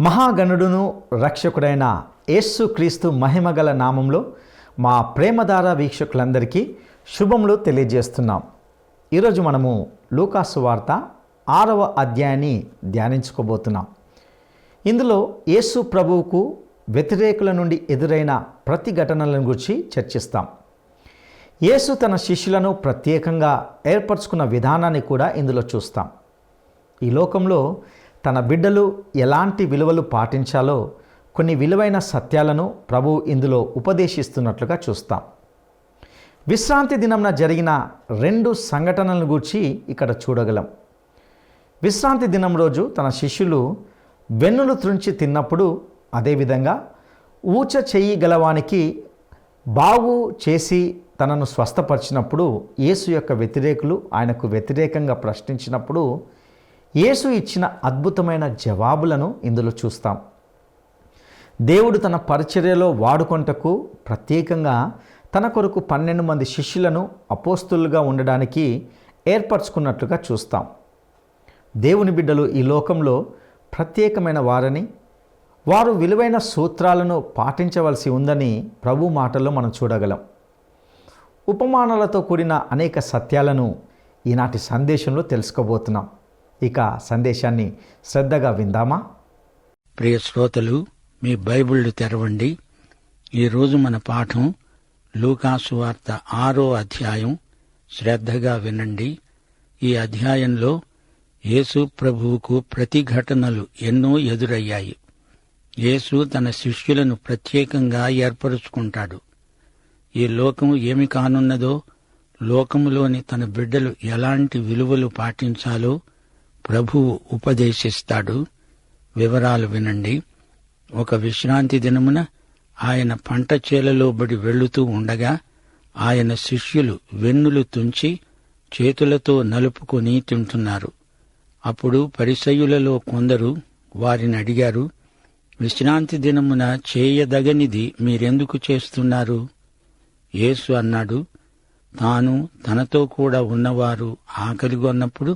మహాగణుడును రక్షకుడైన యేసు క్రీస్తు మహిమగల నామంలో మా ప్రేమధార వీక్షకులందరికీ శుభములు తెలియజేస్తున్నాం. ఈరోజు మనము లూకాసు వార్త 6వ అధ్యాయాన్ని ధ్యానించుకోబోతున్నాం. ఇందులో యేసు ప్రభువుకు వ్యతిరేకుల నుండి ఎదురైన ప్రతిఘటనలను గురించి చర్చిస్తాం. యేసు తన శిష్యులను ప్రత్యేకంగా ఏర్పరచుకున్న విధానాన్ని కూడా ఇందులో చూస్తాం. ఈ లోకంలో తన బిడ్డలు ఎలాంటి విలువలు పాటించాలో కొన్ని విలువైన సత్యాలను ప్రభువు ఇందులో ఉపదేశిస్తున్నట్లుగా చూస్తాం. విశ్రాంతి దినంన జరిగిన 2 సంఘటనలను గూర్చి ఇక్కడ చూడగలం. విశ్రాంతి దినం రోజు తన శిష్యులు వెన్నులు త్రుంచి తిన్నప్పుడు, అదేవిధంగా ఊచ చెయ్యి గలవానికి బాగు చేసి తనను స్వస్థపరిచినప్పుడు, యేసు యొక్క వ్యతిరేకులు ఆయనకు వ్యతిరేకంగా ప్రశ్నించినప్పుడు యేసు ఇచ్చిన అద్భుతమైన జవాబులను ఇందులో చూస్తాం. దేవుడు తన పరిచర్యలో వాడుకొంటకు ప్రత్యేకంగా తన కొరకు 12 మంది శిష్యులను అపోస్తులుగా ఉండడానికి ఏర్పరచుకున్నట్లుగా చూస్తాం. దేవుని బిడ్డలు ఈ లోకంలో ప్రత్యేకమైన వారని, వారు విలువైన సూత్రాలను పాటించవలసి ఉందని ప్రభు మాటల్లో మనం చూడగలం. ఉపమానాలతో కూడిన అనేక సత్యాలను ఈనాటి సందేశంలో తెలుసుకోబోతున్నాం. ఇక సందేశాన్ని శ్రద్ధగా విందామా? ప్రియ శ్రోతలు, మీ బైబిళ్లు తెరవండి. ఈరోజు మన పాఠం లూకాసు వార్త 6వ అధ్యాయం. శ్రద్ధగా వినండి. ఈ అధ్యాయంలో యేసు ప్రభువుకు ప్రతిఘటనలు ఎన్నో ఎదురయ్యాయి. యేసు తన శిష్యులను ప్రత్యేకంగా ఏర్పరుచుకుంటాడు. ఈ లోకము ఏమి కానున్నదో, లోకములోని తన బిడ్డలు ఎలాంటి విలువలు పాటించాలో ప్రభువు ఉపదేశిస్తాడు. వివరాలు వినండి. ఒక విశ్రాంతి దినమున ఆయన పంట చేలలో బడి వెళ్లుతూ ఉండగా ఆయన శిష్యులు వెన్నులు తుంచి చేతులతో నలుపుకొని తింటున్నారు. అప్పుడు పరిసయ్యులలో కొందరు వారిని అడిగారు, విశ్రాంతి దినమున చేయదగనిది మీరెందుకు చేస్తున్నారు? యేసు అన్నాడు, తాను తనతో కూడా ఉన్నవారు ఆకలిగొన్నప్పుడు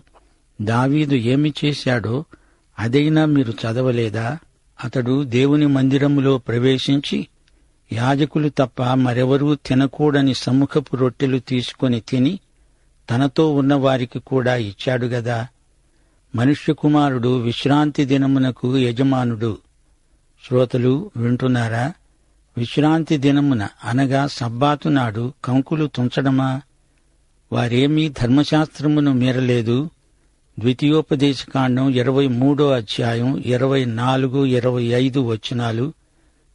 దావీదు ఏమి చేశాడో అదైనా మీరు చదవలేదా? అతడు దేవుని మందిరములో ప్రవేశించి యాజకులు తప్ప మరెవరూ తినకూడని సముఖపు రొట్టెలు తీసుకొని తిని తనతో ఉన్నవారికి కూడా ఇచ్చాడు గదా. మనుష్య కుమారుడు విశ్రాంతి దినమునకు యజమానుడు. శ్రోతలు వింటున్నారా? విశ్రాంతి దినమున అనగా సబ్బాతు నాడు కంకులు తుంచడమా? వారేమీ ధర్మశాస్త్రమును మీరలేదు. ద్వితీయోపదేశకాండం 23వ అధ్యాయం 24, 25 వచనాలు,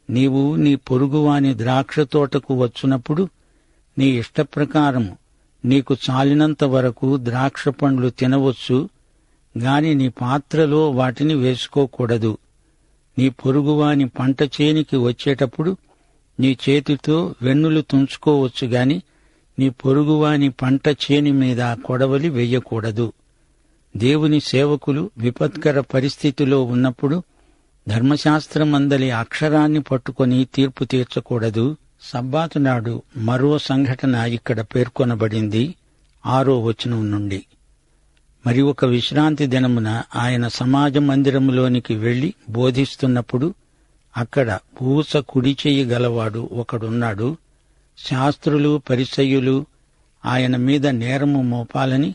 నీవు నీ పొరుగువాని ద్రాక్ష తోటకు వచ్చునప్పుడు నీ ఇష్టప్రకారము నీకు చాలినంత వరకు ద్రాక్ష పండ్లు తినవచ్చు, గాని నీ పాత్రలో వాటిని వేసుకోకూడదు. నీ పొరుగువాని పంట చేనికి వచ్చేటప్పుడు నీ చేతితో వెన్నులు తుంచుకోవచ్చు గాని నీ పొరుగువాని పంట చేని మీద కొడవలి వెయ్యకూడదు. దేవుని సేవకులు విపత్కర పరిస్థితిలో ఉన్నప్పుడు ధర్మశాస్త్రమందలి అక్షరాన్ని పట్టుకొని తీర్పు తీర్చకూడదు. సబ్బాతు నాడు మరో సంఘటన ఇక్కడ పేర్కొనబడింది 6వ వచనం నుండి. మరి ఒక విశ్రాంతి దినమున ఆయన సమాజ మందిరములోనికి వెళ్లి బోధిస్తున్నప్పుడు అక్కడ ఊస కుడి చెయ్యి గలవాడు ఒకడున్నాడు. శాస్త్రులు పరిసయ్యులు ఆయన మీద నేరము మోపాలని,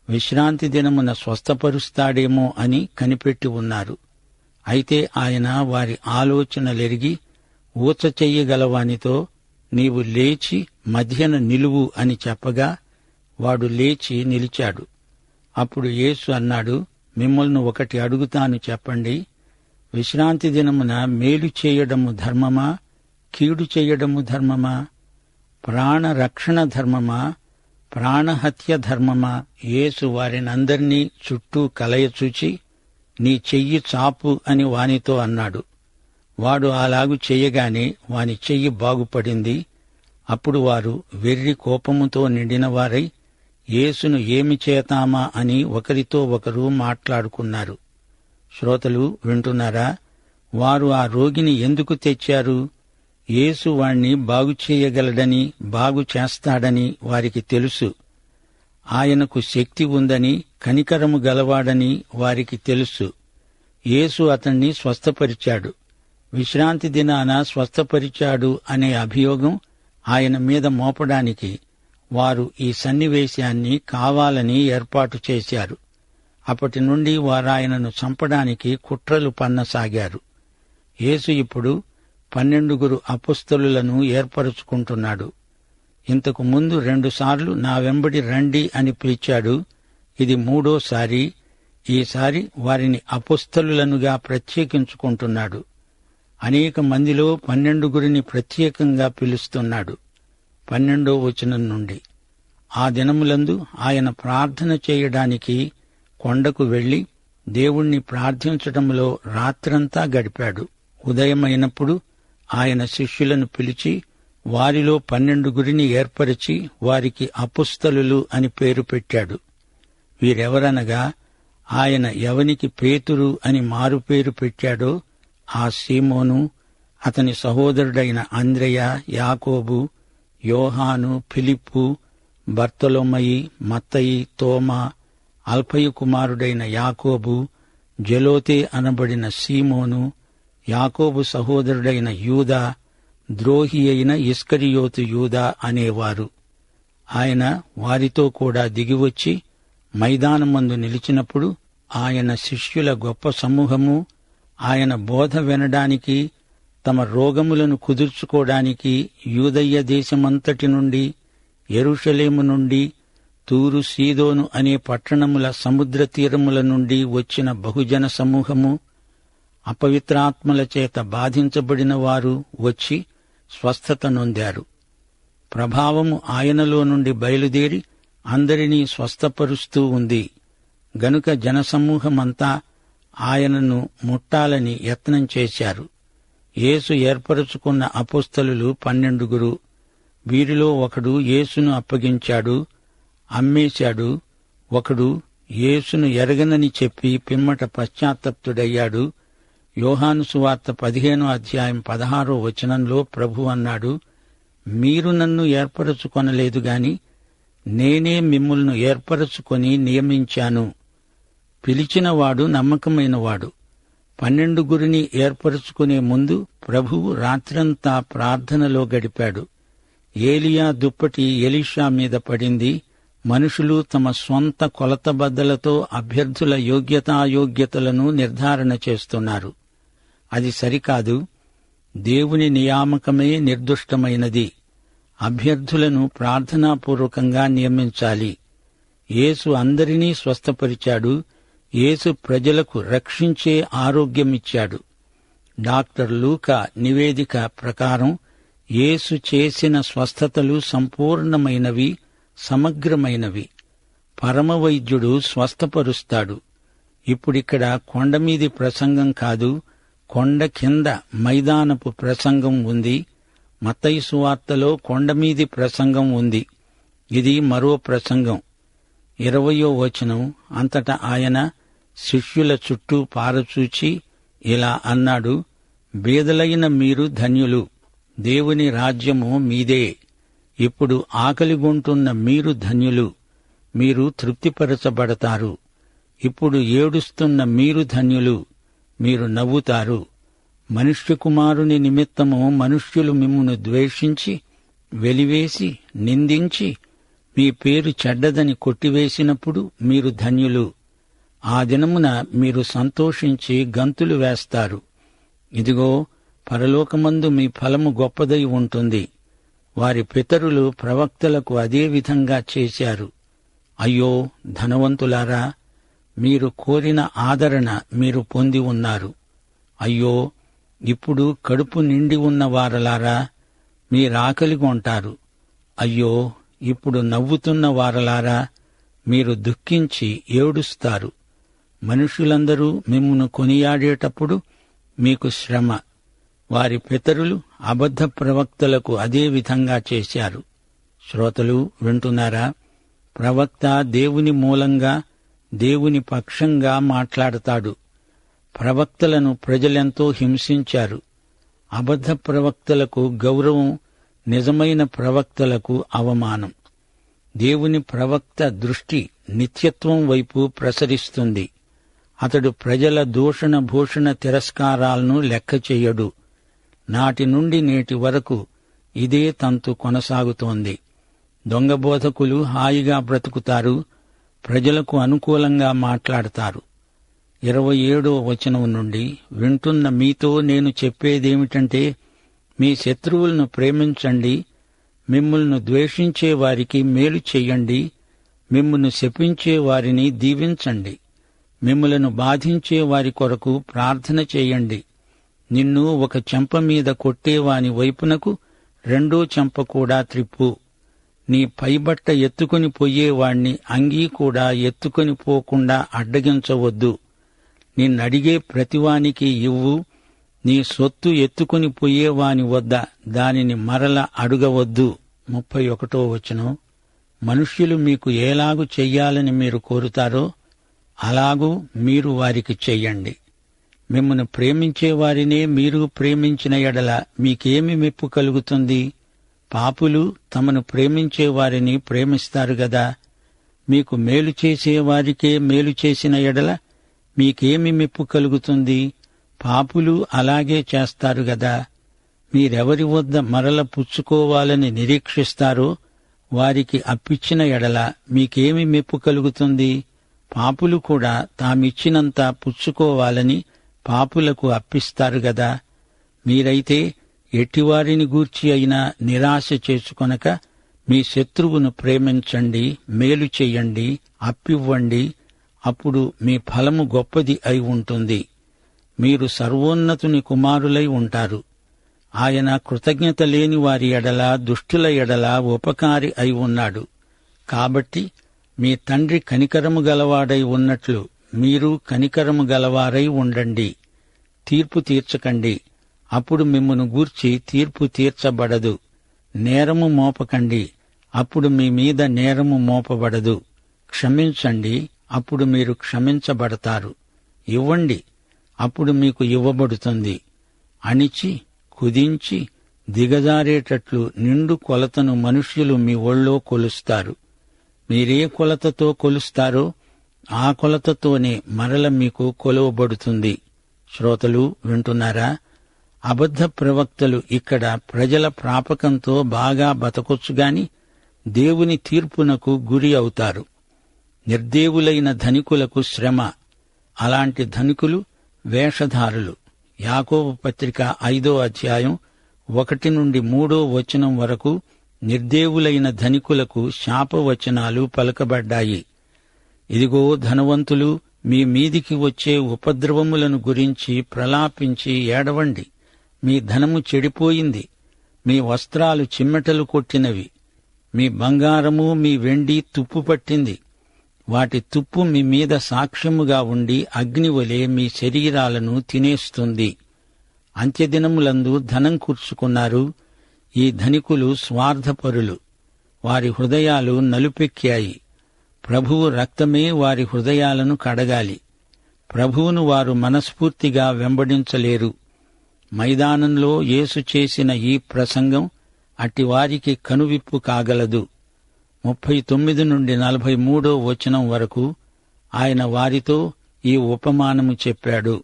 విశ్రాంతి దినమున స్వస్థపరుస్తాడేమో అని కనిపెట్టి ఉన్నారు. అయితే ఆయన వారి ఆలోచనలెరిగి ఊచ చెయ్యగలవానితో, నీవు లేచి మధ్యన నిలువు అని చెప్పగా వాడు లేచి నిలిచాడు. అప్పుడు యేసు అన్నాడు, మిమ్మల్ని ఒకటి అడుగుతాను, చెప్పండి. విశ్రాంతి దినమున మేలు చేయడము ధర్మమా, కీడు చేయడము ధర్మమా? ప్రాణరక్షణ ధర్మమా, ప్రాణహత్య ధర్మమా? యేసు వారినందర్నీ చుట్టూ కలయచూచి, నీ చెయ్యి చాపు అని వానితో అన్నాడు. వాడు అలాగు చెయ్యగానే వాని చెయ్యి బాగుపడింది. అప్పుడు వారు వెర్రి కోపముతో నిండినవారై యేసును ఏమి చేతామా అని ఒకరితో ఒకరు మాట్లాడుకున్నారు. శ్రోతలు వింటున్నారా? వారు ఆ రోగిని ఎందుకు తెచ్చారు? యేసు వాణ్ణి బాగుచేయగలడని, బాగు చేస్తాడని వారికి తెలుసు. ఆయనకు శక్తి ఉందని, కనికరము గలవాడని వారికి తెలుసు. యేసు అతణ్ణి స్వస్థపరిచాడు. విశ్రాంతి దినాన స్వస్థపరిచాడు అనే అభియోగం ఆయన మీద మోపడానికి వారు ఈ సన్నివేశాన్ని కావాలని ఏర్పాటు చేశారు. అప్పటి నుండి వారాయనను చంపడానికి కుట్రలు పన్నసాగారు. యేసు ఇప్పుడు 12 అపుస్తలులను ఏర్పరుచుకుంటున్నాడు. ఇంతకు ముందు 2 సార్లు నా వెంబడి రండి అని పిలిచాడు. ఇది 3వసారి. ఈసారి వారిని అపుస్తలులనుగా ప్రత్యేకించుకుంటున్నాడు. అనేక మందిలో 12 ప్రత్యేకంగా పిలుస్తున్నాడు. 12వ వచనం నుండి, ఆ దినములందు ఆయన ప్రార్థన చేయడానికి కొండకు వెళ్లి దేవుణ్ణి ప్రార్థించటంలో రాత్రంతా గడిపాడు. ఉదయమైనప్పుడు ఆయన శిష్యులను పిలిచి వారిలో 12 ఏర్పరిచి వారికి అపుస్తలులు అని పేరు పెట్టాడు. వీరెవరనగా ఆయన ఎవనికి పేతురు అని మారుపేరు పెట్టాడో ఆ సీమోను, అతని సహోదరుడైన అంద్రెయ, యాకోబు, యోహాను, ఫిలిప్పు, బర్తొలొమయి, మత్తయి, తోమా, అల్ఫయి కుమారుడైన యాకోబు, జెలోతే అనబడిన సీమోను, యాకోబు సహోదరుడైన యూదా, ద్రోహి అయిన ఇస్కరియోతు యూదా అనేవారు. ఆయన వారితో కూడా దిగివచ్చి మైదానమందు నిలిచినప్పుడు ఆయన శిష్యుల గొప్ప సమూహము ఆయన బోధ వినడానికి, తమ రోగములను కుదుర్చుకోవడానికి యూదయ్య దేశమంతటి నుండి, యెరూషలేము నుండి, తూరు, సీదోను అనే పట్టణముల సముద్ర తీరముల నుండి వచ్చిన బహుజన సమూహము, అపవిత్రాత్మల చేత బాధించబడిన వారు వచ్చి స్వస్థత నొందారు. ప్రభావము ఆయనలో నుండి బయలుదేరి అందరినీ స్వస్థపరుస్తూ ఉంది. గనుక జనసమూహమంతా ఆయనను ముట్టాలని యత్నం చేశారు. యేసు ఏర్పరచుకున్న అపుస్తలులు 12. వీరిలో ఒకడు యేసును అప్పగించాడు, అమ్మేశాడు. ఒకడు యేసును ఎరగనని చెప్పి పిమ్మట పశ్చాత్తప్తుడయ్యాడు. యోహాను సువార్త 15:16 ప్రభు అన్నాడు, మీరు నన్ను ఏర్పరచుకొనలేదు గాని నేనే మిమ్ములను ఏర్పరచుకొని నియమించాను. పిలిచినవాడు నమ్మకమైనవాడు. 12 ఏర్పరచుకునే ముందు ప్రభువు రాత్రంతా ప్రార్థనలో గడిపాడు. ఏలియా దుప్పటి ఎలీషా మీద పడింది. మనుషులు తమ స్వంత కొలతబద్దలతో అభ్యర్థుల యోగ్యతాయోగ్యతలను నిర్ధారణ చేస్తున్నారు. అది సరికాదు. దేవుని నియామకమే నిర్దుష్టమైనది. అభ్యర్థులను ప్రార్థనాపూర్వకంగా నియమించాలి. యేసు అందరినీ స్వస్థపరిచాడు. యేసు ప్రజలకు రక్షించే ఆరోగ్యమిచ్చాడు. డాక్టర్ లూకా నివేదిక ప్రకారం యేసు చేసిన స్వస్థతలు సంపూర్ణమైనవి, సమగ్రమైనవి. పరమవైద్యుడు స్వస్థపరుస్తాడు. ఇప్పుడిక్కడ కొండమీది ప్రసంగం కాదు, కొండ కింద మైదానపు ప్రసంగం ఉంది. మత్తయి సువార్తలో కొండమీది ప్రసంగం ఉంది. ఇది మరో ప్రసంగం. 20వ వచనం, అంతటా ఆయన శిష్యుల చుట్టూ పారచూచి ఇలా అన్నాడు, బీదలైన మీరు ధన్యులు, దేవుని రాజ్యము మీదే. ఇప్పుడు ఆకలిగొంటున్న మీరు ధన్యులు, మీరు తృప్తిపరచబడతారు. ఇప్పుడు ఏడుస్తున్న మీరు ధన్యులు, మీరు నవ్వుతారు. మనుష్యకుమారుని నిమిత్తము మనుష్యులు మిమ్మును ద్వేషించి, వెలివేసి, నిందించి, మీ పేరు చెడ్డదని కొట్టివేసినప్పుడు మీరు ధన్యులు. ఆ దినమున మీరు సంతోషించి గంతులు వేస్తారు. ఇదిగో, పరలోకమందు మీ ఫలము గొప్పదై ఉంటుంది. వారి పితరులు ప్రవక్తలకు అదే విధంగా చేశారు. అయ్యో ధనవంతులారా, మీరు కోరిన ఆదరణ మీరు పొంది ఉన్నారు. అయ్యో, ఇప్పుడు కడుపు నిండి ఉన్న వారలారా, మీరాకలిగొంటారు. అయ్యో, ఇప్పుడు నవ్వుతున్న వారలారా, మీరు దుఃఖించి ఏడుస్తారు. మనుషులందరూ మిమ్మును కొనియాడేటప్పుడు మీకు శ్రమ. వారి పితరులు అబద్ధ ప్రవక్తలకు అదే విధంగా చేశారు. శ్రోతలు వింటున్నారా? ప్రవక్త దేవుని మూలంగా, దేవుని పక్షంగా మాట్లాడతాడు. ప్రవక్తలను ప్రజలెంతో హింసించారు. అబద్ధ ప్రవక్తలకు గౌరవం, నిజమైన ప్రవక్తలకు అవమానం. దేవుని ప్రవక్త దృష్టి నిత్యత్వం వైపు ప్రసరిస్తుంది. అతడు ప్రజల దూషణ భూషణ తిరస్కారాలను లెక్క చెయ్యడు. నాటి నుండి నేటి వరకు ఇదే తంతు కొనసాగుతోంది. దొంగ బోధకులు హాయిగా బ్రతుకుతారు, ప్రజలకు అనుకూలంగా మాట్లాడతారు. 27వ వచనం నుండి, వింటున్న మీతో నేను చెప్పేదేమిటంటే, మీ శత్రువులను ప్రేమించండి, మిమ్ములను ద్వేషించే వారికి మేలు చెయ్యండి, మిమ్మును శపించే వారిని దీవించండి, మిమ్ములను బాధించే వారి కొరకు ప్రార్థన చేయండి. నిన్ను ఒక చెంప మీద కొట్టేవాని వైపునకు రెండో చెంప కూడా త్రిప్పు. నీ పైబట్ట ఎత్తుకుని పోయేవాణ్ణి అంగీ కూడా ఎత్తుకుని పోకుండా అడ్డగించవద్దు. నిన్నడిగే ప్రతివానికి ఇవ్వు. నీ సొత్తు ఎత్తుకుని పోయేవాని వద్ద దానిని మరల అడుగవద్దు. 31వ వచనం, మనుష్యులు మీకు ఏలాగు చెయ్యాలని మీరు కోరుతారో అలాగూ మీరు వారికి చెయ్యండి. మిమ్మను ప్రేమించేవారినే మీరు ప్రేమించిన ఎడల మీకేమి మెప్పు కలుగుతుంది? పాపులు తమను ప్రేమించేవారిని ప్రేమిస్తారు గదా. మీకు మేలు చేసేవారికే మేలు చేసిన ఎడల మీకేమి మెప్పు కలుగుతుంది? పాపులు అలాగే చేస్తారు గదా. మీరెవరి వద్ద మరల పుచ్చుకోవాలని నిరీక్షిస్తారో వారికి అప్పిచ్చిన ఎడల మీకేమి మెప్పు కలుగుతుంది? పాపులు కూడా తామిచ్చినంత పుచ్చుకోవాలని పాపులకు అప్పిస్తారు గదా. మీరైతే ఎట్టివారిని గూర్చి అయినా నిరాశ చేసుకొనక మీ శత్రువును ప్రేమించండి, మేలు చెయ్యండి, అప్పివ్వండి. అప్పుడు మీ ఫలము గొప్పది అయి ఉంటుంది. మీరు సర్వోన్నతుని కుమారులై ఉంటారు. ఆయన కృతజ్ఞత లేని వారి ఎడల, దుష్టుల ఎడల ఉపకారి అయి ఉన్నాడు. కాబట్టి మీ తండ్రి కనికరము గలవాడై ఉన్నట్లు మీరు కనికరము గలవారై ఉండండి. తీర్పు తీర్చకండి, అప్పుడు మిమ్మును గూర్చి తీర్పు తీర్చబడదు. నేరము మోపకండి, అప్పుడు మీ మీద నేరము మోపబడదు. క్షమించండి, అప్పుడు మీరు క్షమించబడతారు. ఇవ్వండి, అప్పుడు మీకు ఇవ్వబడుతుంది. అణిచి కుదించి దిగజారేటట్లు నిండు కొలతను మనుష్యులు మీ ఒళ్ళో కొలుస్తారు. మీరే కొలతతో కొలుస్తారో ఆ కొలతతోనే మరల మీకు కొలువబడుతుంది. శ్రోతలు వింటున్నారా? అబద్ధ ప్రవక్తలు ఇక్కడ ప్రజల ప్రాపకంతో బాగా బతకొచ్చుగాని దేవుని తీర్పునకు గురి అవుతారు. నిర్దేవులైన ధనికులకు శ్రమ. అలాంటి ధనికులు వేషధారులు. యాకోబు పత్రిక 5వ అధ్యాయం 1 నుండి 3వ వచనం వరకు నిర్దేవులైన ధనికులకు శాపవచనాలు పలకబడ్డాయి. ఇదిగో ధనవంతులు, మీ మీదికి వచ్చే ఉపద్రవములను గురించి ప్రలాపించి ఏడవండి. మీ ధనము చెడిపోయింది, మీ వస్త్రాలు చిమ్మెటలు కొట్టినవి, మీ బంగారము మీ వెండి తుప్పు పట్టింది. వాటి తుప్పు మీ మీద సాక్ష్యముగా ఉండి అగ్నివలే మీ శరీరాలను తినేస్తుంది. అంత్యదినములందు ధనం కూర్చుకున్నారు. ఈ ధనికులు స్వార్థపరులు, వారి హృదయాలు నలుపెక్కాయి. ప్రభువు రక్తమే వారి హృదయాలను కడగాలి. ప్రభువును వారు మనస్ఫూర్తిగా వెంబడించలేరు. మైదానంలో యేసు చేసిన ఈ ప్రసంగం అట్టివారికి కనువిప్పు కాగలదు. 39 నుండి 43వ వచనం వరకు ఆయన వారితో ఈ ఉపమానము చెప్పాడు.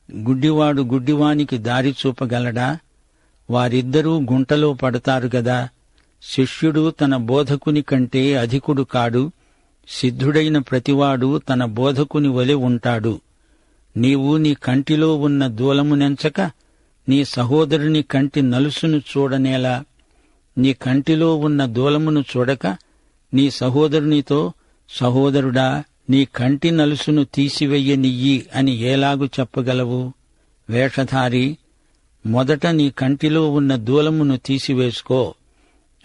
గుడ్డివాడు గుడ్డివానికి దారి చూపగలడా? వారిద్దరూ గుంటలో పడతారు గదా. శిష్యుడు తన బోధకుని కంటే అధికుడు కాడు. సిద్ధుడైన ప్రతివాడు తన బోధకుని వలె ఉంటాడు. నీవు నీ కంటిలో ఉన్న దూలమునెంచక నీ సహోదరుని కంటి నలుసును చూడనేలా? నీ కంటిలో ఉన్న దూలమును చూడక నీ సహోదరునితో, సహోదరుడా, నీ కంటి నలుసును తీసివెయ్యనియ్యి అని ఏలాగు చెప్పగలవు? వేషధారి, మొదట నీ కంటిలో ఉన్న దూలమును తీసివేసుకో.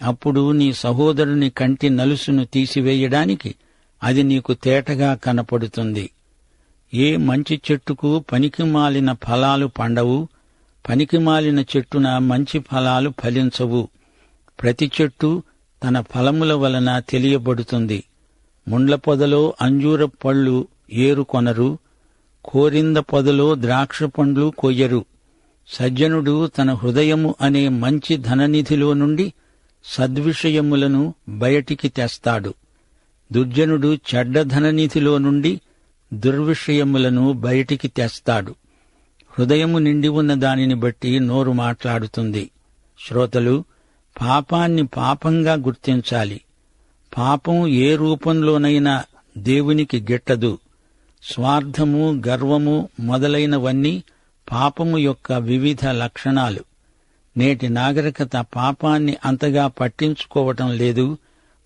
అప్పుడు నీ సహోదరుని కంటి నలుసును తీసివేయడానికి అది నీకు తేటగా కనపడుతుంది. ఏ మంచి చెట్టుకు పనికిమాలిన ఫలాలు పండవు, పనికిమాలిన చెట్టున మంచి ఫలాలు ఫలించవు. ప్రతి చెట్టు తన ఫలముల వలన తెలియబడుతుంది. ముండ్ల పొదలో అంజూరపు పళ్ళు ఏరుకొనరు, కోరింద పొదలో ద్రాక్ష పండ్లు కొయ్యరు. సజ్జనుడు తన హృదయము అనే మంచి ధననిధిలో నుండి సద్విషయములను బయటికి తెస్తాడు. దుర్జనుడు చెడ్డ ధననిధిలో నుండి దుర్విషయములను బయటికి తెస్తాడు. హృదయము నిండి ఉన్న దానిని బట్టి నోరు మాట్లాడుతుంది. శ్రోతలు, పాపాన్ని పాపంగా గుర్తించాలి. పాపం ఏ రూపంలోనైనా దేవునికి గిట్టదు. స్వార్థము, గర్వము మొదలైనవన్నీ పాపము యొక్క వివిధ లక్షణాలు. నేటి నాగరికత పాపాన్ని అంతగా పట్టించుకోవటం లేదు.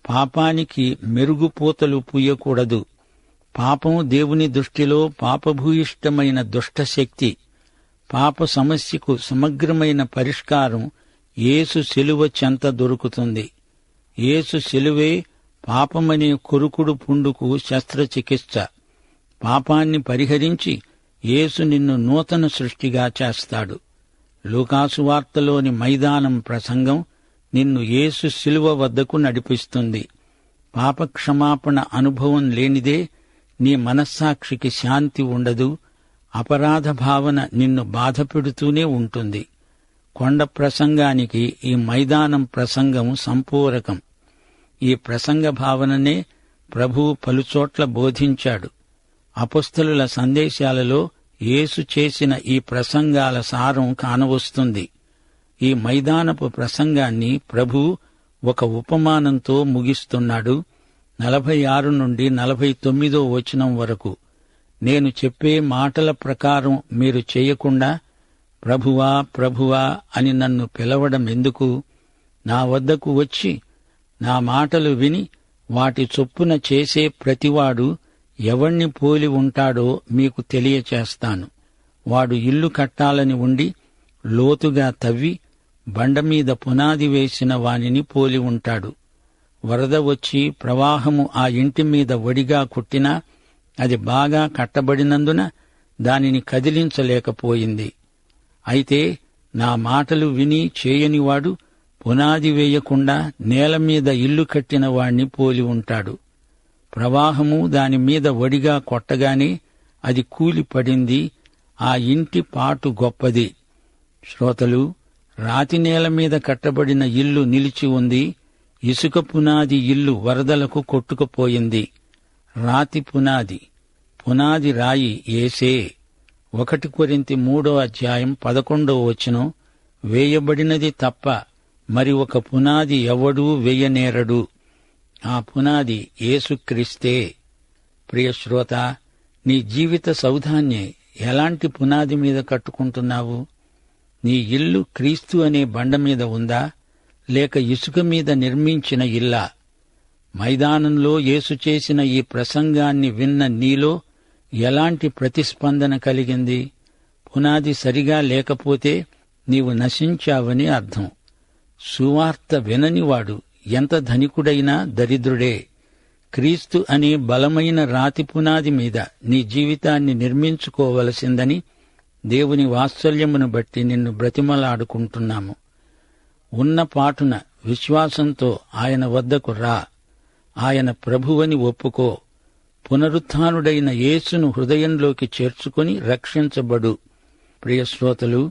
పాపానికి మెరుగుపూతలు పూయకూడదు. పాపం దేవుని దృష్టిలో పాపభూయిష్టమైన దుష్టశక్తి. పాప సమస్యకు సమగ్రమైన పరిష్కారం యేసు శిలువ చెంత దొరుకుతుంది. యేసు శిలువే పాపమనే కొరుకుడు పుండుకు శస్త్రచికిత్స. పాపాన్ని పరిహరించి యేసు నిన్ను నూతన సృష్టిగా చేస్తాడు. లూకాసు వార్తలోని మైదానం ప్రసంగం నిన్ను యేసు శిలువ వద్దకు నడిపిస్తుంది. పాపక్షమాపణ అనుభవం లేనిదే నీ మనస్సాక్షికి శాంతి ఉండదు. అపరాధ భావన నిన్ను బాధపెడుతూనే ఉంటుంది. కొండ ప్రసంగానికి ఈ మైదానం ప్రసంగం సంపూరకం. ఈ ప్రసంగ భావననే ప్రభువు పలుచోట్ల బోధించాడు. అపొస్తలుల సందేశాలలో యేసు చేసిన ఈ ప్రసంగాల సారం కానవస్తుంది. ఈ మైదానపు ప్రసంగాన్ని ప్రభువు ఒక ఉపమానంతో ముగిస్తున్నాడు. 46 నుండి 49 వచనం వరకు. నేను చెప్పే మాటల ప్రకారం మీరు చేయకుండా ప్రభువా ప్రభువా అని నన్ను పిలవడం ఎందుకు? నా వద్దకు వచ్చి నా మాటలు విని వాటి చొప్పున చేసే ప్రతివాడు ఎవణ్ణి పోలి ఉంటాడో మీకు తెలియచేస్తాను. వాడు ఇల్లు కట్టాలని ఉండి లోతుగా తవ్వి బండమీద పునాది వేసిన వానిని పోలి ఉంటాడు. వరద వచ్చి ప్రవాహము ఆ ఇంటి మీద వడిగా కొట్టినా అది బాగా కట్టబడినందున దానిని కదిలించలేకపోయింది. అయితే నా మాటలు విని చేయనివాడు పునాది వేయకుండా నేలమీద ఇల్లు కట్టిన వాణ్ణి పోలి ఉంటాడు. ప్రవాహము దానిమీద వడిగా కొట్టగానే అది కూలిపడింది. ఆ ఇంటి పాటు గొప్పది. శ్రోతలు, రాతి నేల మీద కట్టబడిన ఇల్లు నిలిచి ఉంది. ఇసుక పునాది ఇల్లు వరదలకు కొట్టుకుపోయింది. రాతి పునాది, పునాది రాయి యేసే. 1 కొరింథీ 3:11 వేయబడినది తప్ప మరి ఒక పునాది ఎవడూ వేయనేరడు. ఆ పునాది యేసుక్రీస్తే. ప్రియశ్రోత, నీ జీవిత సౌధాన్ని ఎలాంటి పునాది మీద కట్టుకుంటున్నావు? నీ ఇల్లు క్రీస్తు అనే బండ మీద ఉందా, లేక ఇసుక మీద నిర్మించిన ఇల్లా? మైదానంలో యేసు చేసిన ఈ ప్రసంగాన్ని విన్న నీలో ఎలాంటి ప్రతిస్పందన కలిగింది? పునాది సరిగా లేకపోతే నీవు నశించావని అర్థం. సువార్త విననివాడు ఎంత ధనికుడైనా దరిద్రుడే. క్రీస్తు అనే బలమైన రాతి పునాది మీద నీ జీవితాన్ని నిర్మించుకోవలసిందని దేవుని వాత్సల్యమును బట్టి నిన్ను బ్రతిమలాడుకుంటున్నాము. ఉన్న పాటున విశ్వాసంతో ఆయన వద్దకు రా. ఆయన ప్రభువని ఒప్పుకో. పునరుత్థానుడైన యేసును హృదయంలోకి చేర్చుకుని రక్షించబడు. ప్రియశ్రోతలు,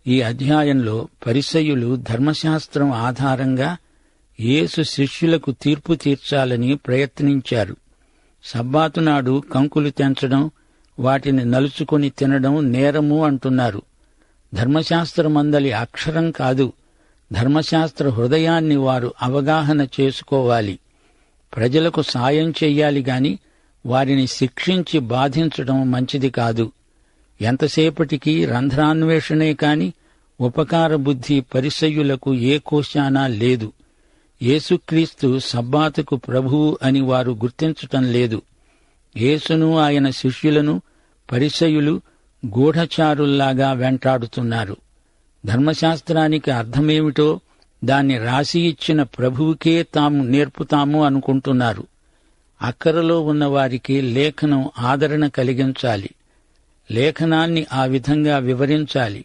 ఈ అధ్యాయంలో పరిసయ్యులు ధర్మశాస్త్రం ఆధారంగా యేసు శిష్యులకు తీర్పు తీర్చాలని ప్రయత్నించారు. సబ్బాతునాడు కంకులు తెంచడం, వాటిని నలుచుకొని తినడం నేరము అంటున్నారు. ధర్మశాస్త్రమందలి అక్షరం కాదు, ధర్మశాస్త్ర హృదయాన్ని వారు అవగాహన చేసుకోవాలి. ప్రజలకు సాయం చెయ్యాలి గాని వారిని శిక్షించి బాధించడం మంచిది కాదు. ఎంతసేపటికి రంధ్రాన్వేషణే కాని ఉపకార బుద్ధి పరిసయ్యులకు ఏ కోశానా లేదు. యేసుక్రీస్తు సబ్బాతుకు ప్రభువు అని వారు గుర్తించటం లేదు. యేసును ఆయన శిష్యులను పరిసయ్యులు గూఢచారుల్లాగా వెంటాడుతున్నారు. ధర్మశాస్త్రానికి అర్థమేమిటో దాన్ని రాసి ఇచ్చిన ప్రభువుకే తాము నేర్పుతాము అనుకుంటున్నారు. అక్కరలో ఉన్న వారికి లేఖనం ఆదరణ కలిగించాలి. లేఖనాన్ని ఆ విధంగా వివరించాలి.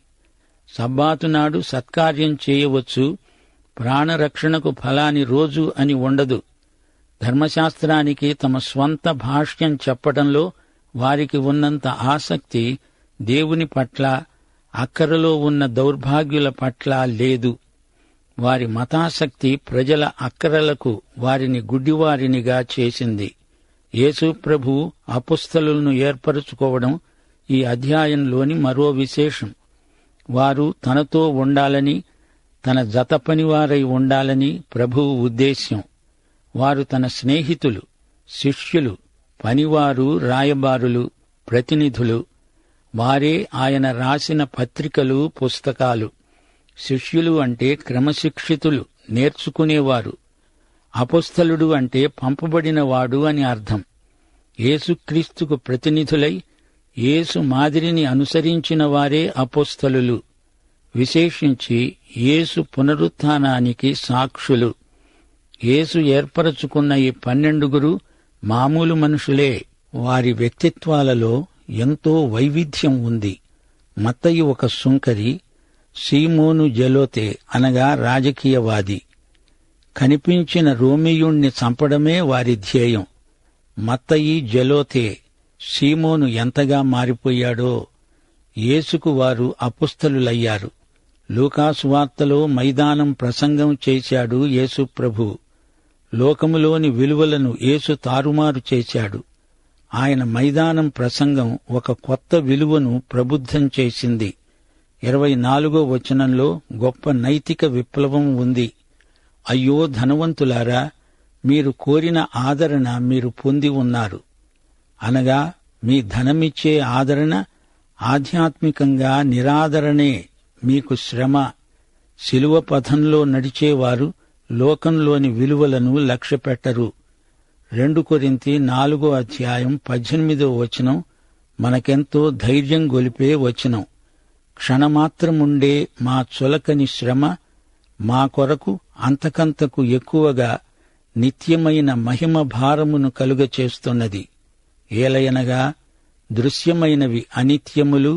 సబ్బాతునాడు సత్కార్యం చేయవచ్చు, ప్రాణరక్షణకు ఫలాని రోజు అని ఉండదు. ధర్మశాస్త్రానికి తమ స్వంత భాష్యం చెప్పడంలో వారికి ఉన్నంత ఆసక్తి దేవుని పట్ల, అక్కరలో ఉన్న దౌర్భాగ్యుల పట్ల లేదు. వారి మతాసక్తి ప్రజల అక్కరలకు వారిని గుడ్డివారినిగా చేసింది. యేసు ప్రభువు అపుస్తలులను ఏర్పరచుకోవడం ఈ అధ్యాయంలోని మరో విశేషం. వారు తనతో ఉండాలని, తన జత పనివారై ఉండాలని ప్రభువు ఉద్దేశ్యం. వారు తన స్నేహితులు, శిష్యులు, పనివారు, రాయబారులు, ప్రతినిధులు. వారే ఆయన రాసిన పత్రికలు, పుస్తకాలు. శిష్యులు అంటే క్రమశిక్షితులు, నేర్చుకునేవారు. అపొస్తలుడు అంటే పంపబడినవాడు అని అర్థం. యేసుక్రీస్తుకు ప్రతినిధులై యేసు మాదిరిని అనుసరించిన వారే అపొస్తలులు. విశేషించి యేసు పునరుత్థానానికి సాక్షులు. యేసు ఏర్పరచుకున్న ఈ 12 మామూలు మనుషులే. వారి వ్యక్తిత్వాలలో ఎంతో వైవిధ్యం ఉంది. మత్తయి ఒక సుంకరి, సీమోను జెలోతే అనగా రాజకీయవాది. కనిపించిన రోమీయుణ్ణి చంపడమే వారి ధ్యేయం. మత్తయి, జెలోతే, సీమోను ఎంతగా మారిపోయాడో. యేసుకు వారు అపుస్తలులయ్యారు. లూకాసు వార్తలో మైదానం ప్రసంగం చేశాడు యేసు ప్రభు. లోకములోని విలువలను యేసు తారుమారు చేశాడు. ఆయన మైదానం ప్రసంగం ఒక కొత్త విలువను ప్రబుద్ధం చేసింది. 24వ వచనంలో గొప్ప నైతిక విప్లవం ఉంది. అయ్యో ధనవంతులారా, మీరు కోరిన ఆదరణ మీరు పొంది ఉన్నారు. అనగా మీ ధనమిచ్చే ఆదరణ ఆధ్యాత్మికంగా నిరాదరణే. మీకు శ్రమ. శిలువ పథంలో నడిచేవారు లోకంలోని విలువలను లక్ష్యపెట్టరు. 2 కొరింథీ 4వ అధ్యాయం 18వ వచనం మనకెంతో ధైర్యం గొలిపే వచనం. క్షణమాత్రముండే మా చులకని శ్రమ మా కొరకు అంతకంతకు ఎక్కువగా నిత్యమైన మహిమ భారమును కలుగచేస్తున్నది. ఏలయనగా దృశ్యమైనవి అనిత్యములు,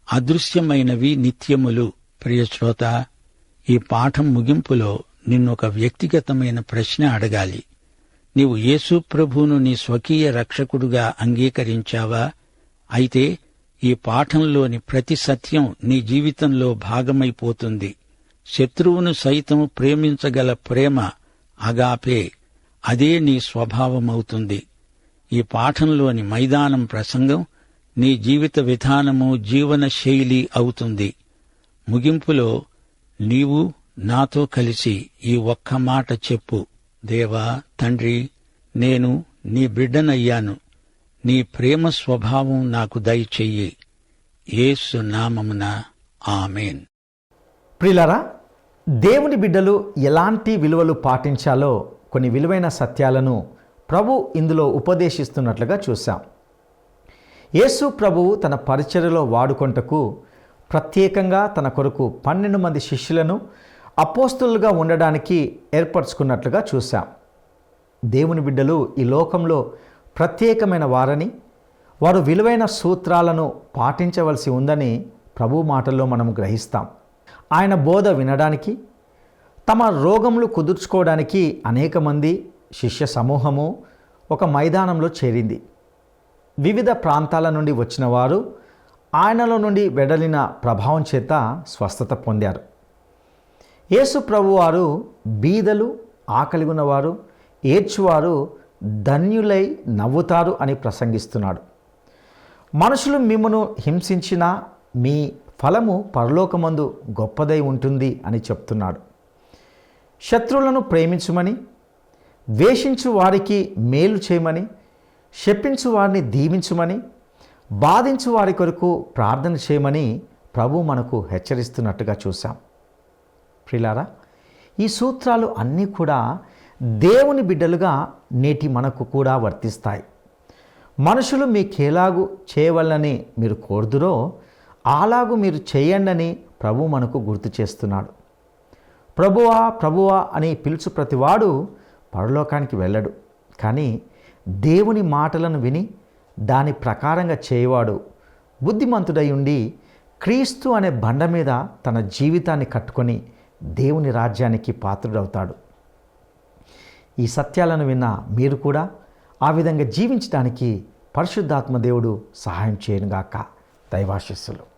అదృశ్యమైనవి నిత్యములు. ప్రియశ్రోత, ఈ పాఠం ముగింపులో నిన్నొక వ్యక్తిగతమైన ప్రశ్న అడగాలి. నీవు యేసు ప్రభువును నీ స్వకీయ రక్షకుడుగా అంగీకరించావా? అయితే ఈ పాఠంలోని ప్రతి సత్యం నీ జీవితంలో భాగమైపోతుంది. శత్రువును సైతం ప్రేమించగల ప్రేమ అగాపే. అదే నీ స్వభావమవుతుంది. ఈ పాఠంలోని మైదానం ప్రసంగం నీ జీవిత విధానము, జీవన శైలి అవుతుంది. ముగింపులో నీవు నాతో కలిసి ఈ ఒక్క మాట చెప్పు. దేవా, తండ్రి, నేను నీ బిడ్డనయ్యాను. నీ ప్రేమ స్వభావం నాకు దయచెయ్యి. యేసు నామమున ఆమేన్. ప్రియులారా, దేవుని బిడ్డలు ఎలాంటి విలువలు పాటించాలో కొన్ని విలువైన సత్యాలను ప్రభు ఇందులో ఉపదేశిస్తున్నట్లుగా చూశాం. యేసు ప్రభువు తన పరిచర్యలో వాడుకొంటకు ప్రత్యేకంగా తన కొరకు 12 మంది శిష్యులను అపోస్తలులుగా ఉండడానికి ఏర్పరచుకున్నట్లుగా చూశాం. దేవుని బిడ్డలు ఈ లోకంలో ప్రత్యేకమైన వారని, వారు విలువైన సూత్రాలను పాటించవలసి ఉందని ప్రభు మాటల్లో మనం గ్రహిస్తాం. ఆయన బోధ వినడానికి, తమ రోగములు కుదుర్చుకోవడానికి అనేక మంది శిష్య సమూహము ఒక మైదానంలో చేరింది. వివిధ ప్రాంతాల నుండి వచ్చిన వారు ఆయనలో నుండి వెడలిన ప్రభావం చేత స్వస్థత పొందారు. యేసు ప్రభువారు బీదలు, ఆకలి ఉన్నవారు, ఏడ్చువారు ధన్యులై నవ్వుతారు అని ప్రసంగిస్తున్నాడు. మనుషులు మిమ్మును హింసించినా మీ ఫలము పరలోకమందు గొప్పదై ఉంటుంది అని చెప్తున్నాడు. శత్రువులను ప్రేమించుమని, ద్వేషించు వారికి మేలు చేయమని, శపించు వారిని దీవించుమని, బాధించు వారి కొరకు ప్రార్థన చేయమని ప్రభు మనకు హెచ్చరిస్తున్నట్టుగా చూశాం. ప్రియులారా, ఈ సూత్రాలు అన్నీ కూడా దేవుని బిడ్డలుగా నేటి మనకు కూడా వర్తిస్తాయి. మనుషులు మీకేలాగు చేయవలనని మీరు కోరుదురో అలాగూ మీరు చేయండని ప్రభు మనకు గుర్తు చేస్తున్నాడు. ప్రభువా ప్రభువా అని పిలుచు ప్రతివాడు పరలోకానికి వెళ్ళడు. కానీ దేవుని మాటలను విని దాని ప్రకారంగా చేయవాడు బుద్ధిమంతుడై ఉండి క్రీస్తు అనే బండ మీద తన జీవితాన్ని కట్టుకొని దేవుని రాజ్యానికి పాత్రుడవుతాడు. ఈ సత్యాలను విన్న మీరు కూడా ఆ విధంగా జీవించడానికి పరిశుద్ధాత్మ దేవుడు సహాయం చేయనుగాక. దైవాశీస్సులు.